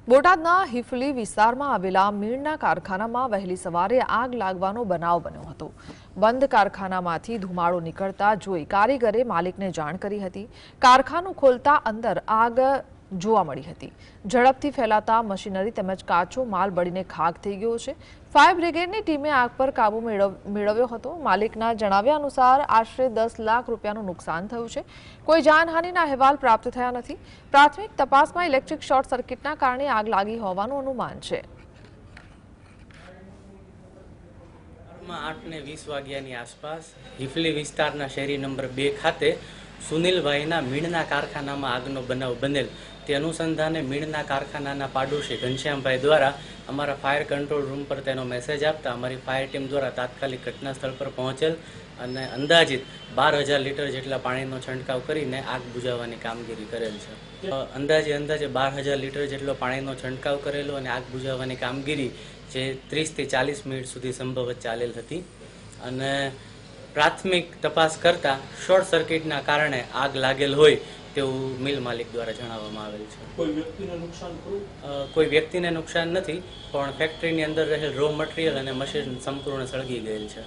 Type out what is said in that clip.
બોટાદના હિફલી વિસ્તારમાં આવેલા મીણના કારખાનામાં વહેલી સવારે આગ લાગવાનો બનાવ બન્યો હતો। બંધ કારખાનામાંથી ધુમાડો નીકળતા જોઈ કારીગરે માલિકને જાણ કરી હતી। કારખાનું ખોલતા અંદર આગ જોવા મળી હતી। ઝડપથી ફેલાતા મશીનરી તેમજ કાચો માલ બળીને ખાખ થઈ ગયો છે। ફાયર બ્રિગેડની ટીમે આગ પર કાબુ મેળવ્યો હતો। માલિકના જણાવ્યા અનુસાર આશરે 10 લાખ રૂપિયાનું નુકસાન થયું છે। કોઈ જાનહાનિના અહેવાલ પ્રાપ્ત થયા નથી। પ્રાથમિક તપાસમાં ઇલેક્ટ્રિક શોર્ટ સર્કિટના કારણે આગ લાગી હોવાનું અનુમાન છે। 8:20 વાગ્યાની આસપાસ હિફલી વિસ્તારના શેરી નંબર 2 ખાતે સુનિલભાઈના મીણના કારખાનામાં આગનો બનાવ બનેલ તે અનુસંધાને મીણના કારખાનાના પાડોશી ઘનશ્યામભાઈ દ્વારા અમારા ફાયર કંટ્રોલ રૂમ પર તેનો મેસેજ આપતા અમારી ફાયર ટીમ દ્વારા તાત્કાલિક ઘટના સ્થળ પર પહોંચેલ અને અંદાજિત 12,000 લીટર જેટલા પાણીનો છંટકાવ કરીને આગ બુઝાવવાની કામગીરી કરેલ છે। અંદાજે 12,000 લીટર જેટલો પાણીનો છંટકાવ કરેલો અને આગ બુઝાવવાની કામગીરી જે 30 થી 40 મિનિટ સુધી સંભવત ચાલેલ હતી અને પ્રાથમિક તપાસ કરતા શોર્ટ સર્કિટના કારણે આગ લાગેલ હોય તેવું મિલ માલિક દ્વારા જણાવવામાં આવેલ છે। કોઈ વ્યક્તિને નુકસાન નથી, પણ ફેક્ટરીની અંદર રહેલ રો મટીરિયલ અને મશીન સંપૂર્ણ સળગી ગયેલ છે।